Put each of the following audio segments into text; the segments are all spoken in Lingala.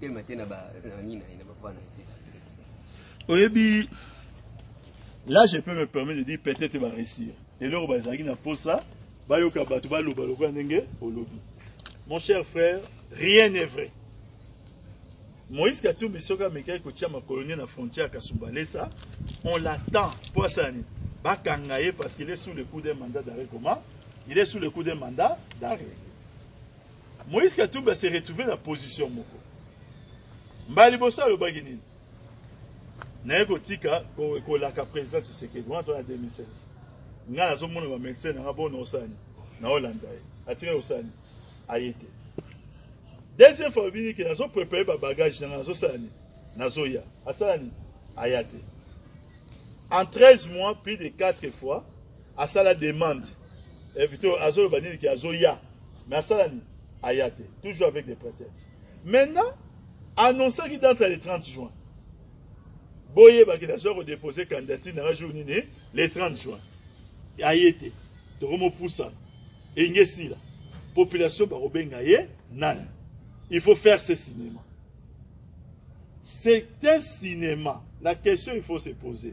Oui, là je peux me permettre de dire peut-être va réussir. Et là, on va dire pour ça, mon cher frère, rien n'est vrai. Moïse Katumbi Soka Mekai Kotia ma colonie na frontière Kasumbalesa, on l'attend pour ça. Bakangaye parce qu'il est sous le coup d'un mandat d'arrêt. Comment? Il est sous le coup d'un mandat d'arrêt. Moïse Katumbi s'est retrouvé dans la position moko. Mbali bossa le bagini. Naeko tika ko la ka président de Tshisekedi en 2016. Ngala zo mona ba médecin na bon osani na Hollande. Atire osani ayete. Deuxième fois bini que nazo préparer ba bagage na nazo sani nazo ya. Asani ayate. En 13 mois plus de 4 fois à ça la demande. Et plutôt azo bani ki azo ya. Mais asani ayate, toujours avec des prétextes. Maintenant annoncé qu'il entre le 30 juin. Boye Bakidasor a déposé candidature dans la journée le 30 juin. Ayete, Toromo Poussa, et Ngesila, population Barobengaye, nan. Il faut faire ce cinéma. C'est un cinéma. La question il faut se poser.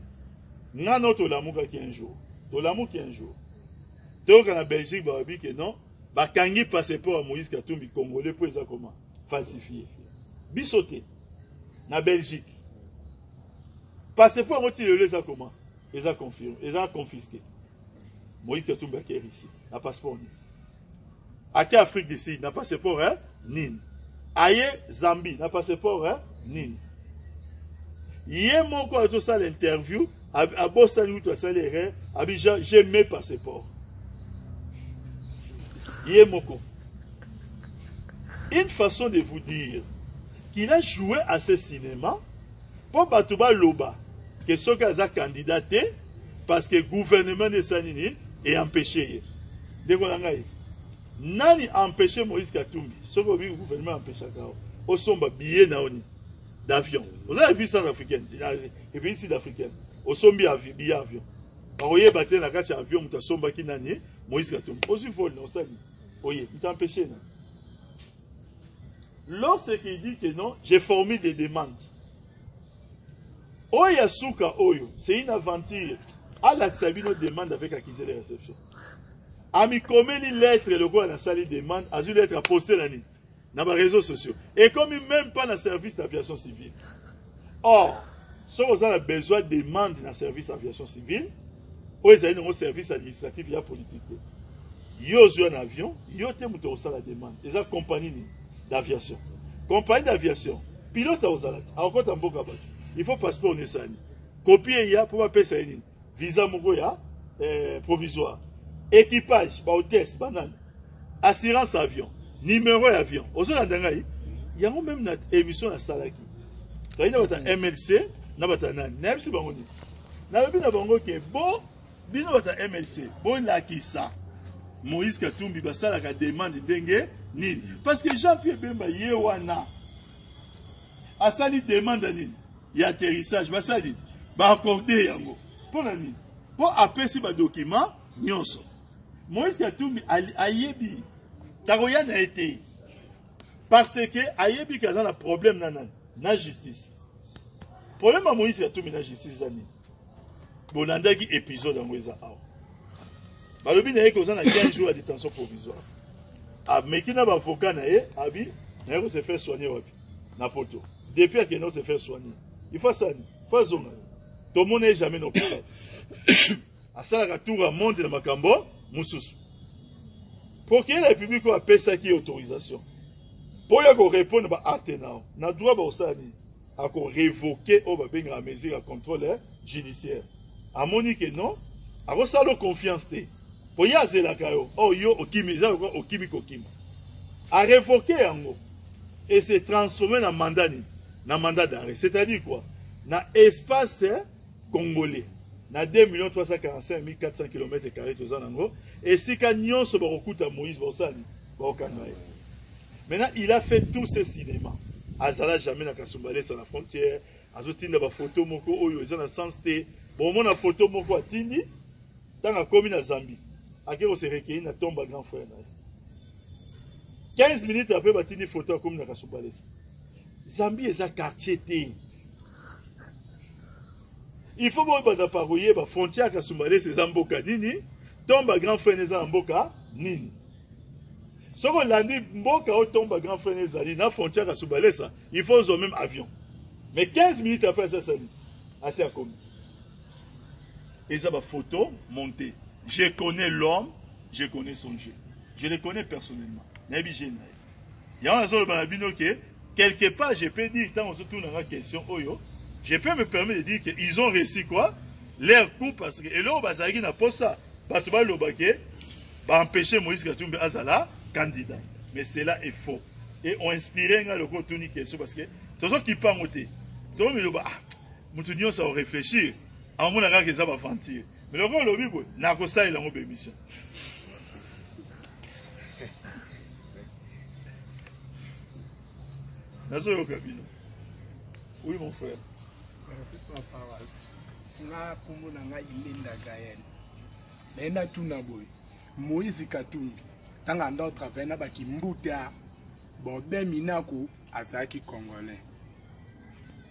Nan notre l'amour qui un jour. L'amour qui un jour. Donc en Belgique, Barabi que non, Bakangi passeport à Moïse Katumbi Congolais pour les comment falsifier. Bissoté, na Belgique. Passeport à les a comment? Ils ont confirmé, ils ont confisqué. Moïse Katumbi a ici, n'a passeport ni. À Afrique du Sud, n'a passeport hein? Nin. Aïe Zambie, n'a passeport hein? Nin. Hier mon quoi tout ça l'interview, à Bossani ou tout ça les Abidjan, j'ai mes passeports. Hier mon quoi. Une façon de vous dire qu'il a joué à ce cinéma pour Batouba Loba, que ce qu'il a candidaté parce que le gouvernement de Sanini est empêché. Nani a empêché Moïse Katumbi? Ce que le gouvernement a empêché, au somba billet d'avion. Vous avez vu ça en africaine, et puis sud-africaine. Au sombi billet d'avion. Vous voyez, battre la carte d'avion, vous avez somba qui nani, Moïse Katumbi. Aussi, vol, non, ça. Vous voyez, vous avez empêché. Lorsqu'il dit que non, j'ai formé des demandes. Oya Souka Oyo, c'est une aventure. Allah Sabino demande avec accusé de réception. Ami comme une lettre, le gars a sali demande, a une lettre à poster dans les réseaux sociaux. Et comme il même pas dans le service d'aviation civile. Or, si vous avez besoin de demande dans le service d'aviation civile, ou ils ont un service administratif et politique. Ils ont un avion, ils ont la demande. Ils ont une compagnie d'aviation. Compagnie d'aviation, pilote aux alats, il faut passeport Nessani. Copier il y a pour appeler ça visa Mogoya provisoire. Équipage, hôtesse, banane. Assurance avion, numéro d'avion. Aux autres, il y a même une émission à Salaki. Il y a un MLC, il y a un MLC. Il y a un bon, il y a un MLC. Bon, il y a Moïse Katumbi basala ka demande dengue nini parce que Jean-Pierre Bemba yewana asali demande nini ya atterrissage basali ba accorder yango pour nani pour apesi ba document nyonso Moïse Katumbi ayebi taroya na été parce que ayebi kaza na problème na justice problème à Moïse Katumbi na justice ani bonandaki épisode en weza awa balobi na ye ko na 15 jours de détention provisoire. A mekina ba avocat na ye, abi na ye ko se faire soigner wapi na poto. Depuis que non se faire soigner. Il faut ça, il faut zonga. Tout le monde n'est jamais non plus. A ça la tour à monde na makambo mususu. Pour que la République a payé ça qui autorisation. Pour y répondre ba artenao, na droit ba osani a ko révoquer au ba benga la mesure à contrôle judiciaire. A monique non, a resalo confiance té. Pour y aller la caillou, oh yo okimi, ça quoi okimi kokima. A révoquer yango et se transformer en mandat d'arrêt. C'est-à-dire quoi? Na espace congolais, na 2 345 400 km² tous en ango et si kanyon se barokuta Moïse Bosani, bakanaye. Maintenant, il a fait tout ce cinéma. Azala jamais na Kasumbalé sur la frontière, azotinda ba photo moko oyo ezana sens té. Bon mon photo moko atindi dans la commune à Zambie. À qui on s'est recueilli na tombe grand frère. 15 minutes après, il y a une photo comme dans Kasumbalé. Zambie est un quartier té. Il faut que vous parouiller la frontière à Soumalé, c'est Zamboka Nini, tombe à grand frère Zamboka Nini. Si on l'a dit, Mboka tombe à grand frère Zali, la frontière à Soumalé, il faut un même avion. Mais 15 minutes après ça, c'est assez à commun. Et ça va photo monter. Je connais l'homme, je connais son jeu. Je le connais personnellement. Il y a un autre qui quelque part, je peux dire, quand on se tourne dans la question, je peux me permettre de dire qu'ils ont réussi quoi? Leur coup, parce que, et là, on n'a pas ça. Parce que va empêcher Moïse Katumbi Azala candidat. Mais cela est faux. Et on inspire le coup de question parce que, tout ce qui peut en ôter. Tout le monde dit, nous ça va réfléchir. En mon avis, ça va mentir. Mais le rôle, le bible, n'a pas ça, il a une émission. Oui, mon frère. Merci pour la parole. Nga kumuna nga ilinda gayen. Lena tuna boy. Moïse Katumbi. Tanga ndo travena baki mbuta. Bobe Minaku azaki congolais.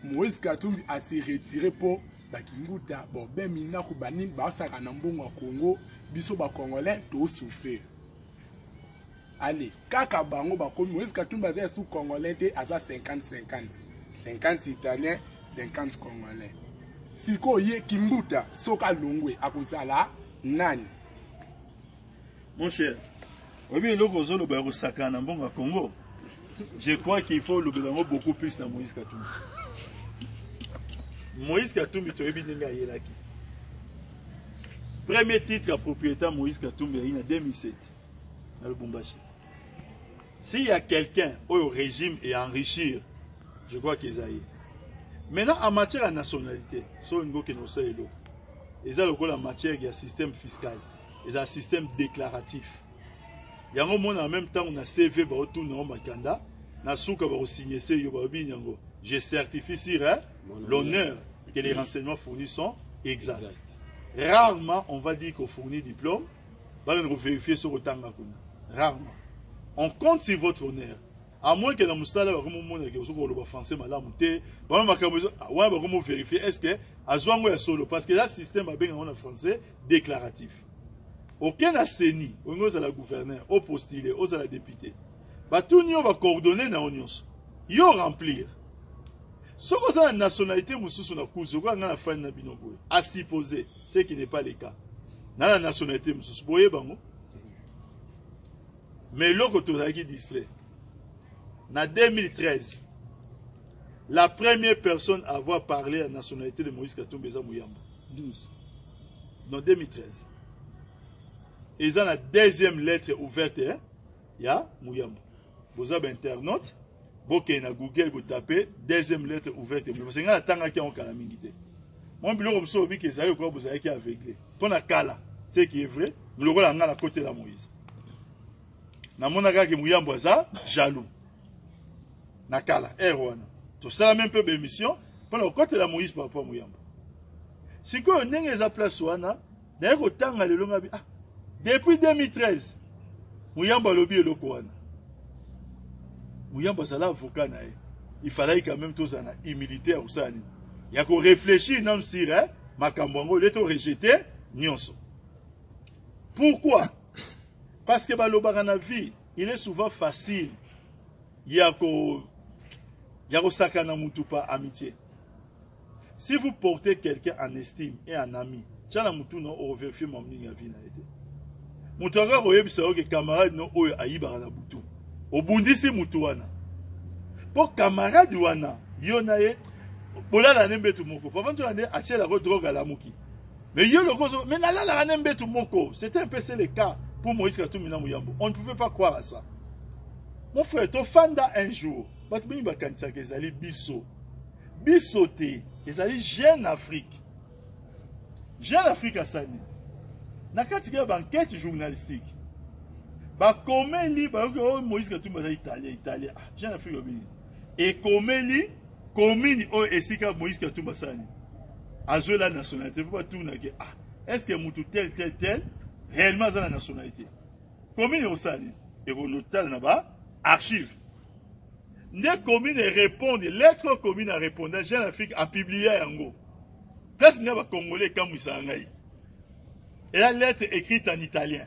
Moïse Katumbi a se retiré pour baki mbuta. Bobe Minaku banin basaka na mbongo Congo. Biso ba congolais to souffrir. Allez, kaka bango bakomi Moïse Katumbi aza sous congolais te aza 50-50. 50 italiens, 50 congolais. Siko ye kimbuta soka longwe akozala nani? Mon cher, oui, le Congo. Je crois qu'il faut le beaucoup plus dans Moïse Katumbi. Moïse Katumbi, tu as vu Yelaki. Premier titre à propriétaire Moïse Katumbi en 2007 dans le Bumbashi. S'il y a quelqu'un au régime et enrichir, je crois qu'ils aillent. Maintenant, en matière de nationalité, il y a en matière de système fiscal, il y a un système déclaratif. Il y a un moment en même temps, on a CV, je certifie sur l'honneur que les renseignements fournis sont exacts. Rarement, on va dire qu'on fournit diplôme, on va vérifier sur le temps. Rarement. On compte sur votre honneur. À moins que dans Moussala, on français, on va vérifier est-ce que Azwango est solo parce que là, le système a bien en français déclaratif. Aucun asséni, on a la gouverneur, au postulé, on a la députée. Tout le monde va coordonner dans l'union. Il va remplir. Ce qu'on a la nationalité, à supposer, ce qui n'est pas le cas. Dans la nationalité, mais l'autre, tu as distrait. En 2013, la première personne à avoir parlé à la nationalité de Moïse Katumbi est Mouyamba. 12. En 2013. Et dans la deuxième lettre ouverte, il y a Mouyamba. Vous avez internaute, vous avez Google, vous tapez deuxième lettre ouverte. Parce que vous avez un calamité. Mon bureau, vous avez que vous avez aveuglé. Pour la Kala, ce qui est vrai, vous avez à côté de Moïse. Na monaka ke Mouyamba za jaloux. Nakala, Erwana. Tout ça, même peu d'émission, pendant le côté de la Moïse par rapport à Mouyamba. Si on a une place, depuis 2013, Mouyamba lobby est le Kouana. Mouyamba c'est l'avocat. Il fallait quand même tous en militaire ou ça. Il y a qu'on réfléchit, non, si, Makambongo, il est rejeté, Nyonso. Pourquoi? Parce que dans vie, il est souvent facile. Il y a sakana mutupa amitié. Si vous portez quelqu'un en estime et en ami, tchala mutu no o vérifier mon ligne vie na été. Mutaka royebi sa que camarade no oyo ayiba na butu. Obundisi mutu wana. Pour camarade wana, yonaye bola la nembe tu moko. Papa tu ande achela ko drogue à la muki. Mais yo le gozo, mais la nembe tu moko. C'était un peu le cas pour Moïse Katumbi na Mouyamba. On ne pouvait pas croire à ça. Mon frère, tu fanda un jour. Batbini bakanisa que ezali biso. Biso te, ezali Jeune Afrique. Jeune Afrique a sani. Nakati ka enquête journalistique. Ba komeli ba ko Moïse Katumbi za Italien. Jeune Afrique obini. Et komeli komini o esika Moïse Katumbi sani. Azwe la nationalité pour pas tout na que est-ce que mutu tel réellement za la nationalité. Komini o sani et on notal na ba archive. Les communes répondent, lettre commune a répondu, Jeune Afrique a publié Yango. Place n'a pas congolais comme Moussangaï. Et la lettre écrite en italien.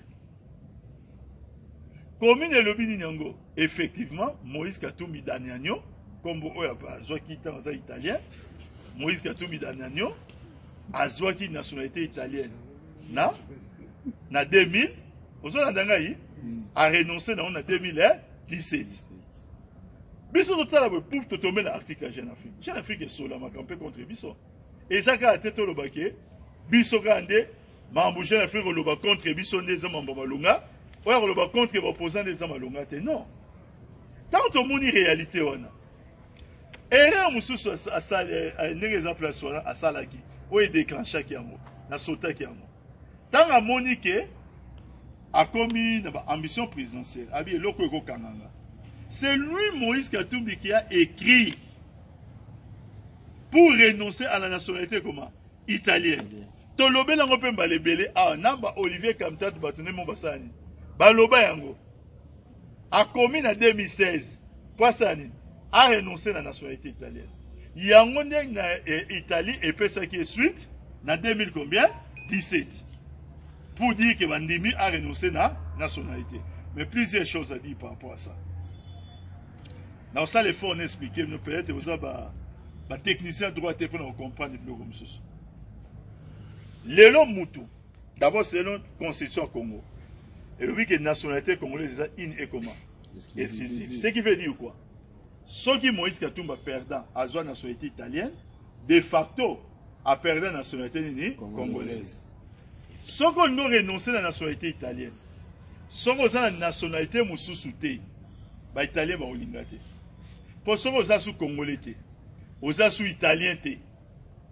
Commune et lobby Yango. Effectivement, Moïse Katumbi Daniagno, comme Azwaki dans italien, Moïse Katumbi Daniagno, Azwaki nationalité italienne. Na 2000, a renoncé dans 2017. Biso totala pour te tomber l'article à Jeune Afrique. Jeune Afrique est sur la campagne contre Biso. Et ça a été le baquet. Biso grande, Mambo Jeune Afrique le bas contre Biso des Mambo Malunga. Ou alors le bas contre l'opposant des Malunga. Non. Tant que mon réalité on a. Erreur mususu à ça, un exemple à Salaki. Où est déclenché qui a mot. Na sota qui a mot. Tant que Monique a commis une ambition présidentielle. Abi loko eko kananga. C'est lui, Moïse Katumbi, qui a écrit pour renoncer à la nationalité comment? Italienne. Tolobe nango pe balebele a namba Olivier Kamtat batone mon basani. Baloba yango. A commis en 2016. Poissani a renoncé à la nationalité italienne. Yango na Italie et puis ça qui est suite en 2000 combien? 17. Pour dire que Bandimi a renoncé à la nationalité. Mais plusieurs choses à dire par rapport à ça. Dans ça, les fois, on explique, nous peut-être vous avez des techniciens droit pour nous comprendre le comme ça. L'élan Moutou, d'abord, c'est la constitution Congo. Et oui, que la nationalité congolaise est in et comment? Ce qui veut dire quoi? Ceux qui Moïse Katumba perdant à la nationalité italienne, de facto, a perdu la nationalité congolaise. Ceux qui ont renoncé à la nationalité italienne, ceux qui ont la nationalité moussoussouté, les Italiens vont l'inglater. Pour ceux qui sont congolais, aux sont italiens,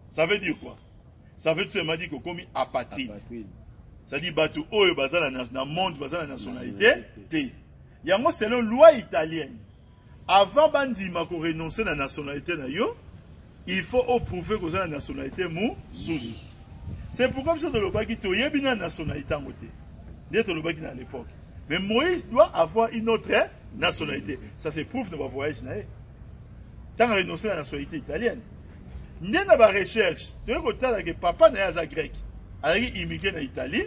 ça veut dire quoi? Ça veut dire que comme apatride. Ça veut dire que oh bazala dans le monde bazala nationalité. Il y a moi selon loi italienne. Avant bandima ko renoncer à la nationalité na yo, il faut prouver que vous avez la nationalité sous. C'est pourquoi vous avez le baki to yebi na nationalité en côté. D'être le baki à l'époque. Mais Moïse doit avoir une autre nationalité. Ça c'est prouve de votre voyage na. Tant renoncer à la nationalité italienne. N'est pas de recherche. Tu vois que papa n'est grec. Il est immigré en Italie.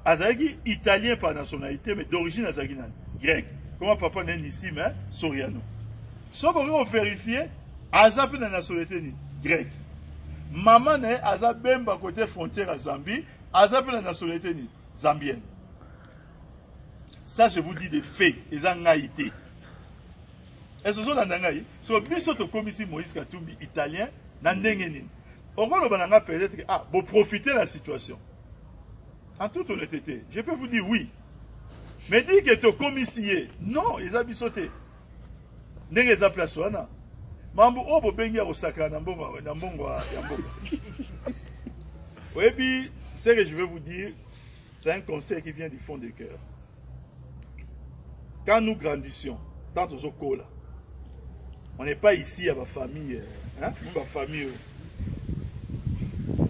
Il est italien par nationalité, mais d'origine grec. Comment papa n'est ici, mais Soriano. Si vous vérifiez, il est de nationalité grecque. Maman n'est pas de côté frontière à Zambie. Il est de nationalité zambienne. Ça, je vous dis des faits. Ils ont été. Et ce sont les Nangaï. So, biso to komisi Moïse Katumbi italien, nandengeni. On va peut-être que, vous profitez de la situation. En toute honnêteté, je peux vous dire oui. Mais dire que to komisi, non, ils ont bisoté. N'est-ce pas place wana. Mambo obo bengi au sacre nambongo yambongo. Oui, puis, ce que je veux vous dire, c'est un conseil qui vient du fond du cœur. Quand nous grandissions, tant aux cola. On n'est pas ici à ma famille. Hein? Ma famille.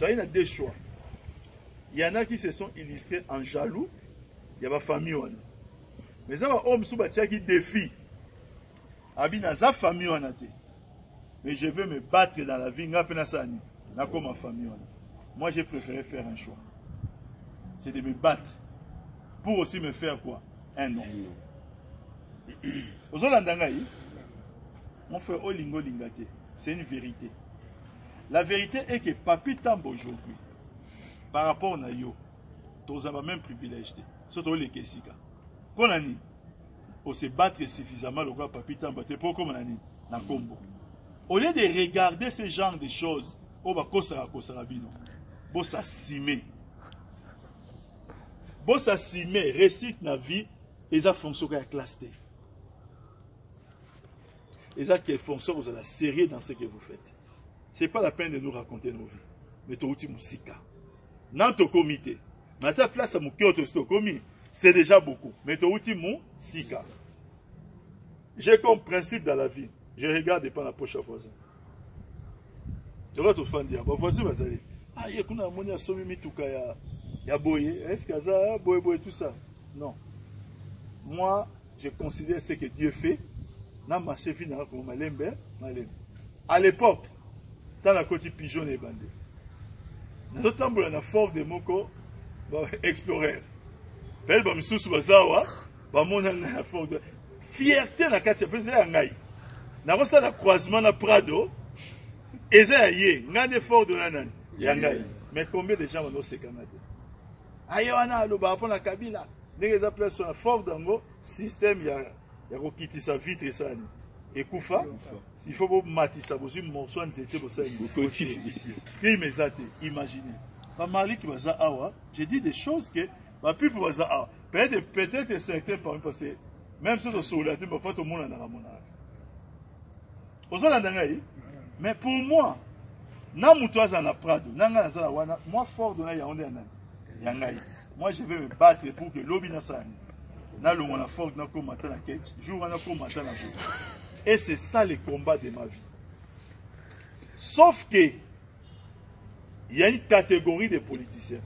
Il y a deux choix. Il y en a qui se sont illustrés en jaloux. Il y a ma famille. Mais ça va homme qui défie. Abina sa famille. Mais je veux me battre dans la vie. Comme ma famille. Moi j'ai préféré faire un choix. C'est de me battre. Pour aussi me faire quoi? Un nom. Aux mon frère Olingo Lingate, c'est une vérité. La vérité est que Papi Tambo aujourd'hui, par rapport à Yo, tu as même privilège. Surtout les Kessika. Quand on se battre suffisamment, le roi Papi Tambo, c'est pour comme on a combo. Au lieu de regarder ce genre de choses, on va kosarabino. Bon s'assimer. Bon s'assimer, récite la vie, et ça fonctionne à classe T. Et ça qui fonctionne, vous allez sérieux dans ce que vous faites. Ce n'est pas la peine de nous raconter nos vies. Mais tu as outil musika. Dans ton comité. Mais ta place à mon cœur, c'est déjà beaucoup. Mais tu as outil musika. J'ai comme principe dans la vie. Je regarde pas la poche à voisin. Je vais te faire dire. Voisin va aller. Ah, il y a une ammonia somme mituka ya boye. Est-ce que ça boye tout ça? Non. Moi, je considère ce que Dieu fait. na marché fini na ko malembe. À l'époque, dans la côte pigeon et bandé. Nous tambola na fort de moko explorer. Peut-être ba misusu bazawa ba mona na fort de fierté na kati ya ya ngai. Na kosa la croisement na Prado eza yé ngane fort de nanani ya ngai. Mais combien de gens vont se canadiens? Ayo wana lo ba pona Kabila. Ndenge place sur la fort dango système ya ko kitisa vitre ça ni. Ekufa il faut que matissa bozu morceau nzete bosa ngoti. Crime ezate imaginez. Ba Malik baza awa, j'ai dit des choses que ba pipo baza awa. Peut-être certains parmi passer même si sur la tête parfois tout le monde na ramona. Oza ndangai. Mais pour moi na muto aza na Prado, nanga na zala wana, moi fort de na yaonde ya ngai. Moi je vais me battre pour que lobi na sani. Na longo na fort na ko matin na ketch, jour na ko matin na jour. Et c'est ça le combat de ma vie. Sauf que il y a une catégorie de politiciens.